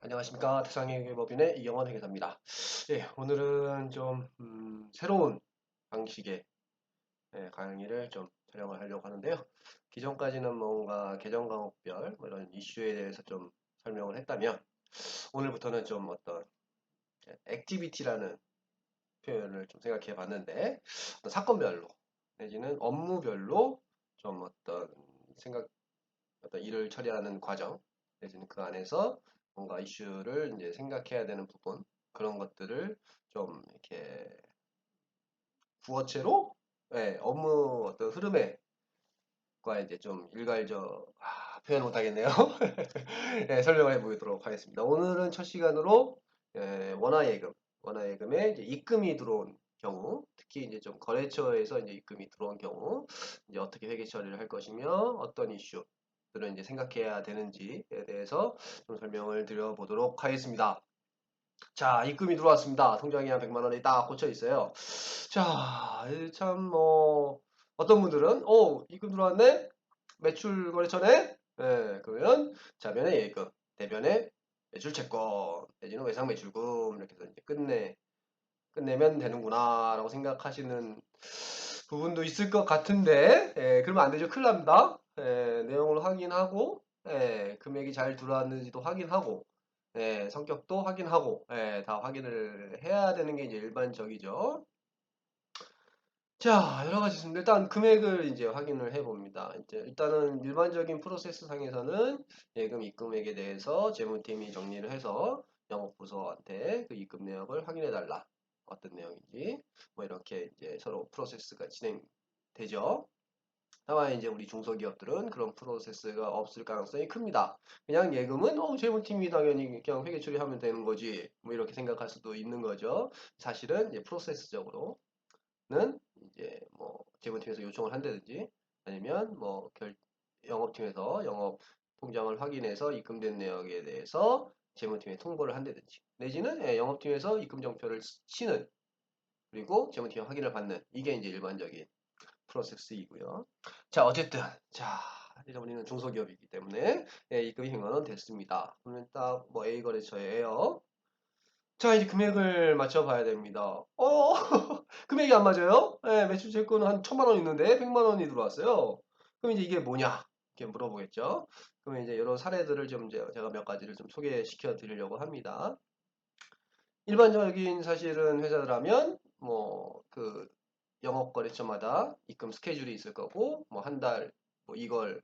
안녕하십니까. 태상회계법인의 이영원 회계사입니다. 예, 오늘은 좀 새로운 방식의 강의를 좀 촬영을 하려고 하는데요. 기존까지는 뭔가 계정광업별 뭐 이런 이슈에 대해서 좀 설명을 했다면 오늘부터는 좀 어떤 액티비티라는 표현을 좀 생각해 봤는데 어떤 사건별로 내지는 업무별로 좀 어떤 일을 처리하는 과정, 내지는 그 안에서 뭔가 이슈를 이제 생각해야 되는 부분, 그런 것들을 좀 이렇게 구어체로 업무 어떤 흐름에 과 이제 좀 표현 못하겠네요. 설명을 해보도록 하겠습니다. 오늘은 첫 시간으로 원화예금에 이제 입금이 들어온 경우, 특히 이제 좀 거래처에서 이제 입금이 들어온 경우, 이제 어떻게 회계 처리를 할 것이며 어떤 이슈들을 이제 생각해야 되는지에 대해서 좀 설명을 드려보도록 하겠습니다. 자, 입금이 들어왔습니다. 통장에 한 100만 원이 딱 꽂혀 있어요. 자, 참, 어떤 분들은, 입금 들어왔네? 매출 거래처네? 예, 그러면, 자변의 예금, 대변의 매출 채권, 내지는 외상 매출금, 이렇게 해서 이제 끝내면 되는구나, 라고 생각하시는 부분도 있을 것 같은데, 그러면 안 되죠. 큰일 납니다. 내용을 확인하고, 금액이 잘 들어왔는지도 확인하고, 성격도 확인하고, 다 확인을 해야 되는 게 이제 일반적이죠. 자, 여러 가지 있습니다. 일단 금액을 이제 확인을 해 봅니다. 이제 일단은 일반적인 프로세스 상에서는 예금 입금액에 대해서 재무팀이 정리를 해서 영업부서한테 그 입금 내역을 확인해 달라. 어떤 내용인지. 뭐 이렇게 이제 서로 프로세스가 진행되죠. 다만 이제 우리 중소기업들은 그런 프로세스가 없을 가능성이 큽니다. 그냥 예금은 재무팀이 당연히 그냥 회계 처리하면 되는 거지. 뭐 이렇게 생각할 수도 있는 거죠. 사실은 이제 프로세스적으로 는 이제 뭐 재무팀에서 요청을 한다든지 아니면 뭐 영업팀에서 영업 통장을 확인해서 입금된 내역에 대해서 재무팀에 통보를 한다든지 내지는 영업팀에서 입금 정표를 치는 그리고 재무팀이 확인을 받는 이게 이제 일반적인 프로세스이고요. 자, 어쨌든 자 이제 우리는 중소기업이기 때문에 입금이 100만 원 됐습니다. 그러면 딱 뭐 A 거래처예요. 자, 이제 금액을 맞춰봐야 됩니다. 금액이 안 맞아요? 매출 채권은 한 1000만 원 있는데 100만 원이 들어왔어요. 그럼 이제 이게 뭐냐? 이렇게 물어보겠죠. 그러면 이제 이런 사례들을 좀 이제 제가 몇 가지를 좀 소개시켜 드리려고 합니다. 일반적인 사실은 회사들하면 뭐 그 영업 거래처마다 입금 스케줄이 있을 거고 뭐 한 달 뭐 이걸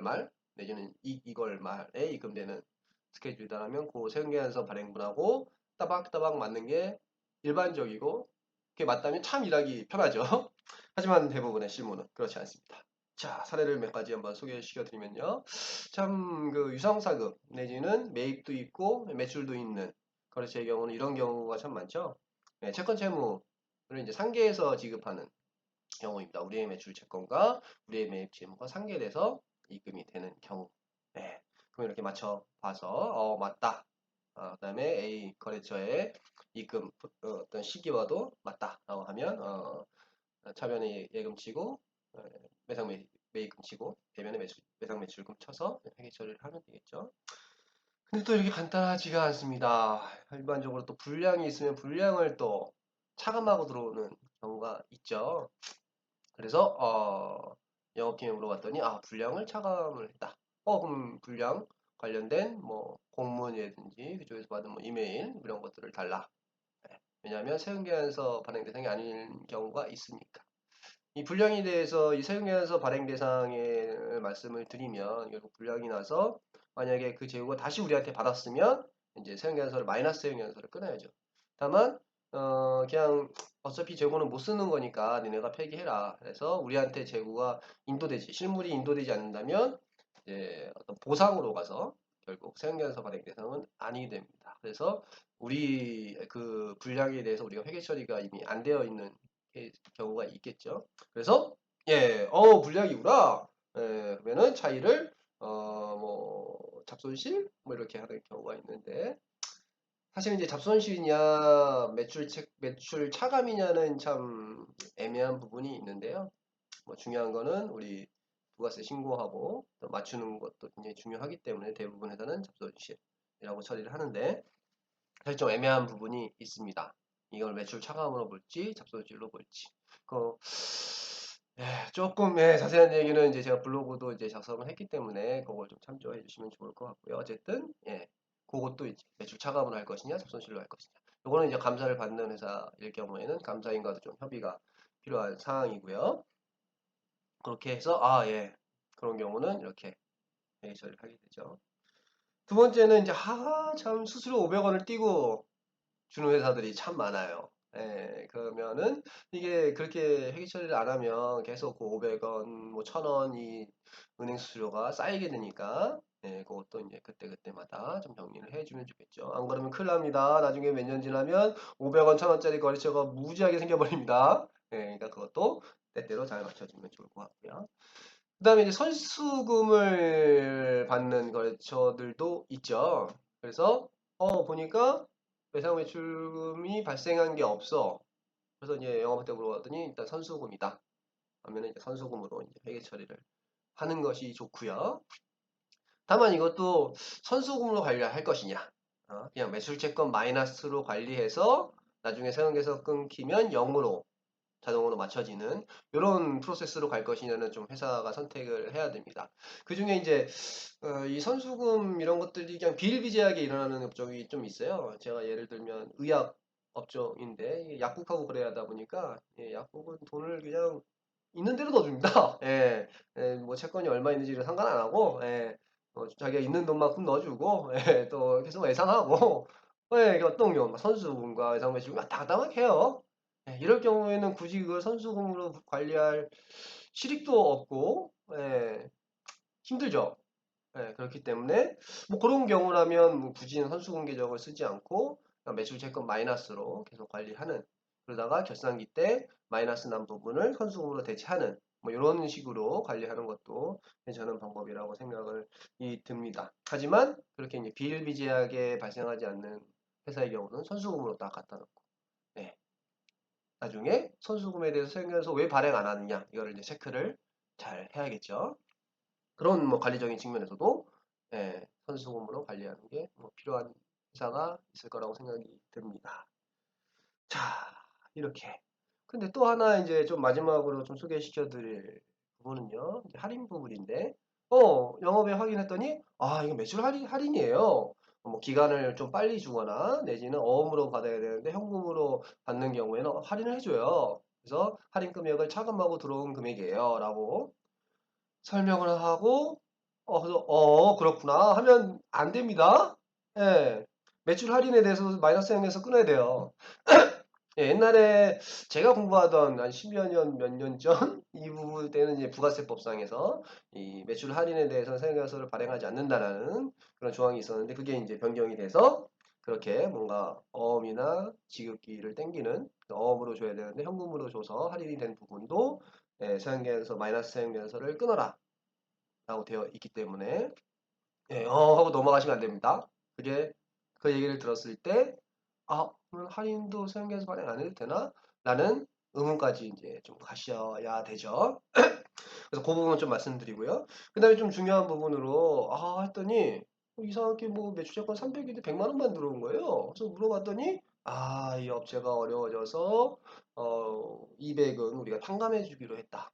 말 내지는 이걸 말에 입금되는 스케줄이다라면 그 세금계산서 발행분하고 따박따박 맞는 게 일반적이고 그게 맞다면 참 일하기 편하죠. 하지만 대부분의 실무는 그렇지 않습니다. 자, 사례를 몇 가지 한번 소개시켜 드리면요. 참 그 유상사급 내지는 매입도 있고 매출도 있는 거래처의 경우는 이런 경우가 참 많죠. 채권 채무를 이제 상계에서 지급하는 경우입니다. 우리의 매출 채권과 우리의 매입 채무가 상계돼서 입금이 되는 경우. 그럼 이렇게 맞춰 봐서 맞다. 그다음에 A 거래처의 입금 어떤 시기와도 맞다라고 하면 차변에 예금 치고 매상 매입금 치고 대변에 매상 매출금 쳐서 회계 처리를 하면 되겠죠. 근데 또 이렇게 간단하지가 않습니다. 일반적으로 또 불량이 있으면 불량을 또 차감하고 들어오는 경우가 있죠. 그래서 영업팀에 물어봤더니 불량을 차감을 했다. 그럼 불량 관련된 뭐 공문이라든지 그쪽에서 받은 뭐 이메일 이런 것들을 달라. 왜냐하면 세금계산서 발행 대상이 아닌 경우가 있으니까. 이 불량에 대해서 이 세금계산서 발행 대상의 말씀을 드리면 결국 불량이 나서 만약에 그 재고가 다시 우리한테 받았으면 이제 세금계산서를 마이너스 세금계산서를 끊어야죠. 다만 그냥 어차피 재고는 못 쓰는 거니까 니네가 폐기해라. 그래서 우리한테 재고가 실물이 인도되지 않는다면 이제 어떤 보상으로 가서 결국 세금계산서 발행 대상은 아니게 됩니다. 그래서 우리 그 불량에 대해서 우리가 회계 처리가 이미 안 되어 있는 경우가 있겠죠. 그래서 불량이구나. 그러면은 차이를 뭐 잡손실 뭐 이렇게 하는 경우가 있는데 사실 이제 잡손실이냐 매출 차감이냐는 참 애매한 부분이 있는데요. 뭐 중요한 거는 우리 부가세 신고하고 또 맞추는 것도 굉장히 중요하기 때문에 대부분 회사는 잡손실 이라고 처리를 하는데 사실 좀 애매한 부분이 있습니다. 이걸 매출 차감으로 볼지 잡손실로 볼지. 그 조금 자세한 얘기는 이제 제가 블로그도 이제 작성을 했기 때문에 그걸 좀 참조해 주시면 좋을 것 같고요. 어쨌든 그것도 이제 매출 차감으로 할 것이냐 잡손실로 할 것이냐. 요거는 이제 감사를 받는 회사일 경우에는 감사인과도 좀 협의가 필요한 사항이고요. 그렇게 해서 그런 경우는 이렇게 회계 처리를 하게 되죠. 두 번째는 이제 참 수수료 500원을 띄고 주는 회사들이 참 많아요. 그러면은 이게 그렇게 회계 처리를 안 하면 계속 그 500원, 뭐 1000원 이 은행 수수료가 쌓이게 되니까 그것도 이제 그때그때마다 좀 정리를 해주면 좋겠죠. 안 그러면 큰일 납니다. 나중에 몇 년 지나면 500원, 1000원짜리 거래처가 무지하게 생겨버립니다. 그러니까 그것도 때때로 잘 맞춰주면 좋을 것 같고요. 그 다음에 이제 선수금을 받는 거래처들도 있죠. 그래서 보니까 외상 매출금이 발생한 게 없어. 그래서 이제 영업한테 물어봤더니 일단 선수금이다. 하면은 이제 선수금으로 이제 회계 처리를 하는 것이 좋고요. 다만 이것도 선수금으로 관리할 것이냐, 그냥 매출채권 마이너스로 관리해서 나중에 세금계에서 끊기면 0으로 자동으로 맞춰지는 이런 프로세스로 갈 것이냐는 좀 회사가 선택을 해야 됩니다. 그 중에 이제 이 선수금 이런 것들이 그냥 비일비재하게 일어나는 업종이 좀 있어요. 제가 예를 들면 의약 업종인데 약국하고 그래야 하다 보니까 약국은 돈을 그냥 있는 대로 넣어줍니다. 뭐 채권이 얼마 있는지를 상관 안 하고 자기가 있는 돈만큼 넣어주고 또 계속 예상하고 어떤 경우 선수금과 외상 매출금 왔다 갔다 막 해요. 이럴 경우에는 굳이 그걸 선수금으로 관리할 실익도 없고 힘들죠. 그렇기 때문에 뭐 그런 경우라면 뭐 굳이 선수금 계정을 쓰지 않고 그냥 매출 채권 마이너스로 계속 관리하는, 그러다가 결산기 때 마이너스 난 부분을 선수금으로 대체하는 뭐 이런 식으로 관리하는 것도 괜찮은 방법이라고 생각을 듭니다. 하지만 그렇게 이제 비일비재하게 발생하지 않는 회사의 경우는 선수금으로 딱 갖다 놓고 나중에 선수금에 대해서 생겨서 왜 발행 안 하느냐 이거를 이제 체크를 잘 해야겠죠. 그런 뭐 관리적인 측면에서도 선수금으로 관리하는 게뭐 필요한 회사가 있을 거라고 생각이 듭니다. 자, 이렇게. 근데 또 하나 이제 좀 마지막으로 좀 소개시켜 드릴 부분은요. 이제 할인 부분인데, 영업에 확인했더니, 이거 매출 할인이에요. 뭐 기간을 좀 빨리 주거나 내지는 어음으로 받아야 되는데 현금으로 받는 경우에는 할인을 해줘요. 그래서 할인 금액을 차감하고 들어온 금액이에요. 라고 설명을 하고 그래서 그렇구나 하면 안 됩니다. 예. 매출 할인에 대해서 마이너스 형에서 끊어야 돼요. 옛날에 제가 공부하던 한 10여 년, 몇 년 전 이 부분 때는 이제 부가세법상에서 이 매출 할인에 대해서 세금계산서를 발행하지 않는다라는 그런 조항이 있었는데 그게 이제 변경이 돼서 그렇게 뭔가 어음이나 지급기를 땡기는 어음으로 줘야 되는데 현금으로 줘서 할인이 된 부분도 세금계산서 마이너스 세금계산서를 끊어라 라고 되어 있기 때문에 하고 넘어가시면 안 됩니다. 그게 그 얘기를 들었을 때 그러면 할인도 세금계에서 발행 안 해도 되나? 라는 의문까지 이제 좀 가셔야 되죠. 그래서 그 부분 좀 말씀드리고요. 그 다음에 좀 중요한 부분으로 했더니 이상하게 뭐 매출채권 300인데 100만 원만 들어온 거예요. 그래서 물어봤더니 이 업체가 어려워져서 200은 우리가 탕감해 주기로 했다.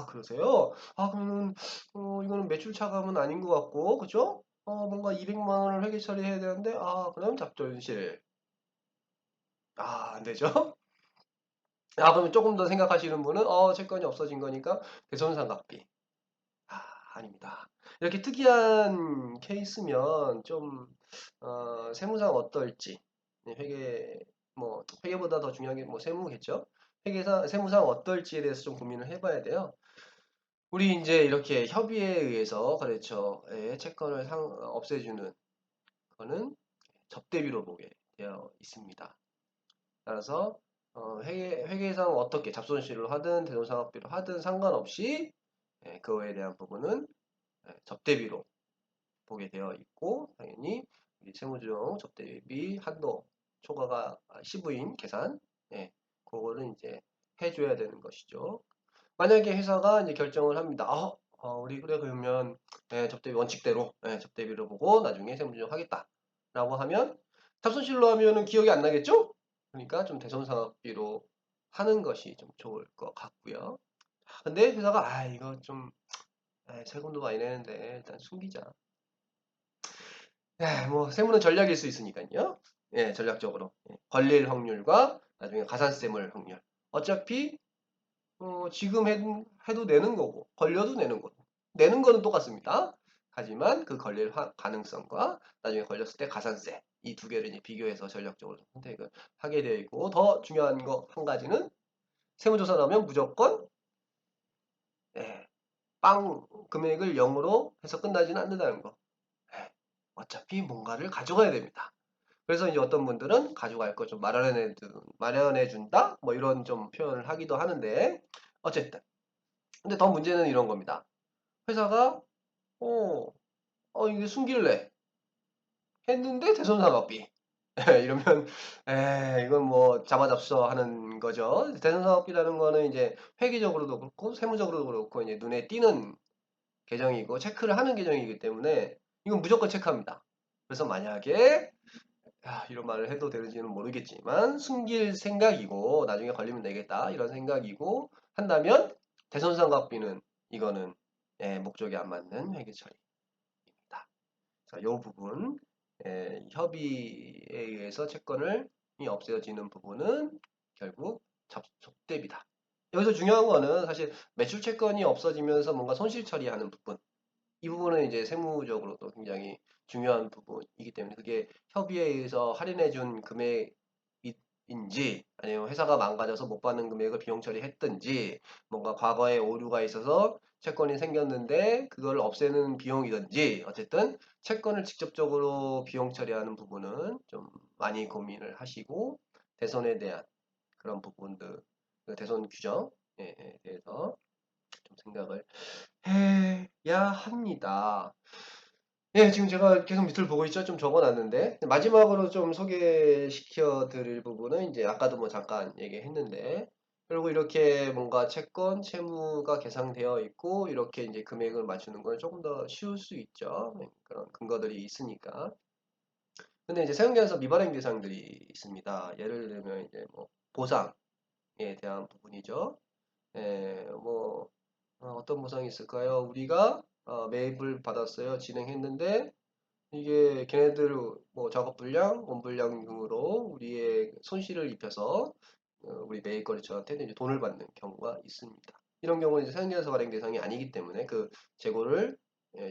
그러세요? 그러면 이거는 매출 차감은 아닌 것 같고 그죠? 뭔가 200만 원을 회계 처리해야 되는데 그럼 잡존실. 안 되죠? 그러면 조금 더 생각하시는 분은 채권이 없어진 거니까 대손상각비. 아닙니다. 이렇게 특이한 케이스면 좀 세무상 어떨지 회계보다 더 중요한 게 뭐 세무겠죠. 세무상 어떨지에 대해서 좀 고민을 해봐야 돼요. 우리 이제 이렇게 협의에 의해서 거래처의 채권을 없애주는 거는 접대비로 보게 되어 있습니다. 따라서 회계상 어떻게 잡손실로 하든 대손상각비로 하든 상관없이 그거에 대한 부분은 접대비로 보게 되어 있고 당연히 세무조정 접대비 한도 초과가 10인 계산 그거를 이제 해줘야 되는 것이죠. 만약에 회사가 이제 결정을 합니다. 우리 그래 그러면 접대비 원칙대로 접대비로 보고 나중에 세무조정 하겠다. 라고 하면 잡손실로 하면은 기억이 안 나겠죠? 그러니까 좀 대손상업비로 하는 것이 좀 좋을 것 같고요. 근데 회사가 이거 좀 세금도 많이 내는데 일단 숨기자. 뭐 세무는 전략일 수 있으니까요. 예, 전략적으로 걸릴 확률과 나중에 가산세물 확률. 어차피 지금 해도 내는 거고 걸려도 내는 거고 내는 거는 똑같습니다. 하지만 그 걸릴 가능성과 나중에 걸렸을 때 가산세 이 두 개를 이제 비교해서 전략적으로 선택을 하게 되어 있고 더 중요한 거 한 가지는 세무조사 나오면 무조건 예, 빵 금액을 0으로 해서 끝나지는 않는다는 거. 예, 어차피 뭔가를 가져가야 됩니다. 그래서 이제 어떤 분들은 가져갈 거 좀 마련해 준다 뭐 이런 좀 표현을 하기도 하는데 어쨌든 근데 더 문제는 이런 겁니다. 회사가 어, 이게 숨길래 했는데 대손사업비 이러면 이건 뭐 잡아잡서 하는 거죠. 대손사업비라는 거는 이제 회계적으로도 그렇고 세무적으로도 그렇고 이제 눈에 띄는 계정이고 체크를 하는 계정이기 때문에 이건 무조건 체크합니다. 그래서 만약에 이런 말을 해도 되는지는 모르겠지만 숨길 생각이고 나중에 걸리면 내겠다 이런 생각이고 한다면 대손상각비는 이거는 목적에 안 맞는 회계 처리입니다. 자, 이 부분 협의에 의해서 채권을 없어지는 부분은 결국 접대비다. 여기서 중요한 거는 사실 매출 채권이 없어지면서 뭔가 손실 처리하는 부분 이 부분은 이제 세무적으로도 굉장히 중요한 부분이기 때문에 그게 협의에 의해서 할인해 준 금액인지 아니면 회사가 망가져서 못 받는 금액을 비용 처리했든지 뭔가 과거에 오류가 있어서 채권이 생겼는데 그걸 없애는 비용이든지 어쨌든 채권을 직접적으로 비용 처리하는 부분은 좀 많이 고민을 하시고 대손에 대한 그런 부분들 그 대손 규정에 대해서 좀 생각을 해야 합니다. 예, 지금 제가 계속 밑을 보고 있죠. 좀 적어놨는데 마지막으로 좀 소개시켜 드릴 부분은 이제 아까도 뭐 잠깐 얘기했는데 그리고 이렇게 뭔가 채권, 채무가 계상되어 있고 이렇게 이제 금액을 맞추는 건 조금 더 쉬울 수 있죠. 그런 근거들이 있으니까. 근데 이제 세금계에서 미발행 대상들이 있습니다. 예를 들면 이제 뭐 보상에 대한 부분이죠. 뭐 어떤 보상이 있을까요? 우리가 매입을 받았어요. 진행했는데 이게 걔네들 뭐 작업 불량, 원불량 등으로 우리의 손실을 입혀서 우리 매입거래처한테 이제 돈을 받는 경우가 있습니다. 이런 경우는 이제 세금계에서 발행 대상이 아니기 때문에 그 재고를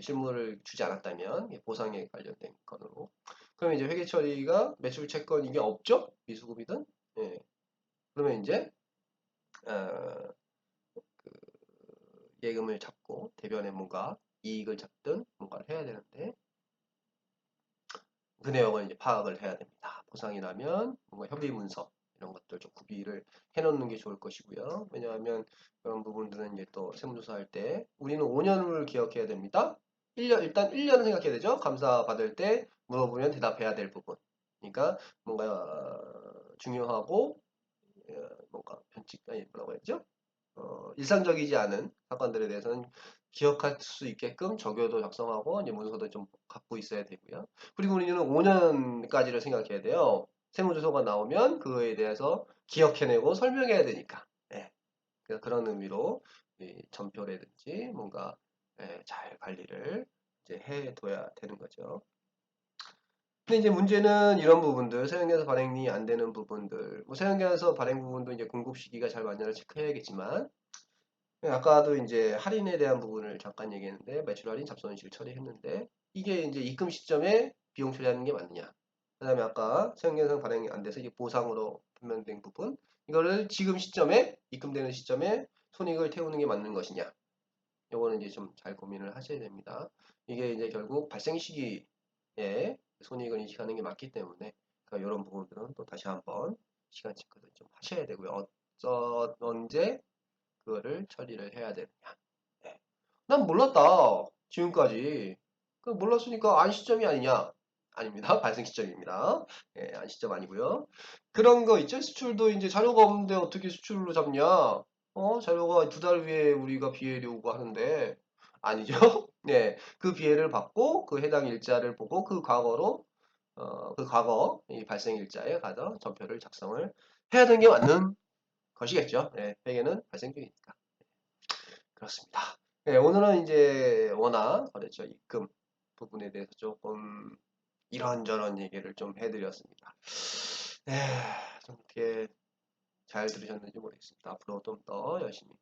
실물을 주지 않았다면 보상에 관련된 건으로. 그러면 이제 회계 처리가 매출 채권 이게 없죠? 미수급이든. 예. 그러면 이제 어, 예금을 잡고 대변에 뭔가 이익을 잡든 뭔가를 해야 되는데 그 내용을 이제 파악을 해야 됩니다. 보상이라면 뭔가 협의 문서 이런 것들 좀 구비를 해놓는 게 좋을 것이고요. 왜냐하면 그런 부분들은 이제 또 세무조사할 때 우리는 5년을 기억해야 됩니다. 일단 1년은 생각해야 되죠. 감사 받을 때 물어보면 대답해야 될 부분. 그러니까 뭔가 중요하고 뭔가 변칙 아니 뭐라고 했죠? 일상적이지 않은 사건들에 대해서는 기억할 수 있게끔 적요도 작성하고 이제 문서도 좀 갖고 있어야 되고요. 그리고 우리는 5년까지를 생각해야 돼요. 세무조서가 나오면 그거에 대해서 기억해내고 설명해야 되니까. 예. 그래서 그런 의미로 이 전표라든지 뭔가 잘 관리를 이제 해둬야 되는 거죠. 근데 이제 문제는 이런 부분들, 세형계에서 발행이 안 되는 부분들, 뭐 세형계에서 발행 부분도 이제 공급 시기가 잘 맞냐를 체크해야겠지만, 아까도 이제 할인에 대한 부분을 잠깐 얘기했는데, 매출 할인, 잡손실 처리했는데, 이게 이제 입금 시점에 비용 처리하는 게 맞느냐. 그 다음에 아까 세형계에서 발행이 안 돼서 이게 보상으로 판명된 부분, 이거를 지금 시점에, 입금되는 시점에 손익을 태우는 게 맞는 것이냐. 요거는 이제 좀 잘 고민을 하셔야 됩니다. 이게 이제 결국 발생 시기에 손익을 인식하는 게 맞기 때문에 그러니까 이런 부분들은 또 다시 한번 시간 체크를 좀 하셔야 되고요. 언제 그거를 처리를 해야 되느냐. 네. 난 몰랐다. 지금까지. 그 몰랐으니까 안 시점이 아니냐. 아닙니다. 발생 시점입니다. 안 시점 아니고요. 그런 거 있죠. 수출도 이제 자료가 없는데 어떻게 수출로 잡냐. 자료가 2달 후에 우리가 비해를 요구하는데 아니죠. 네, 그 비해를 받고 그 해당 일자를 보고 그 과거로 그 과거 이 발생 일자에 가서 전표를 작성을 해야 되는 게 맞는 것이겠죠. 네, 회계는 발생 중이니까. 그렇습니다. 네, 오늘은 이제 원화 거래처 입금 부분에 대해서 조금 이런저런 얘기를 좀 해드렸습니다. 네, 좀 어떻게 잘 들으셨는지 모르겠습니다. 앞으로 좀 더 열심히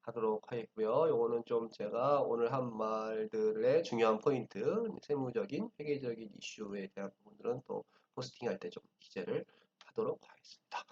하도록 하겠고요. 요거는 좀 제가 오늘 한 말들의 중요한 포인트, 세무적인, 회계적인 이슈에 대한 부분들은 또 포스팅할 때 좀 기재를 하도록 하겠습니다.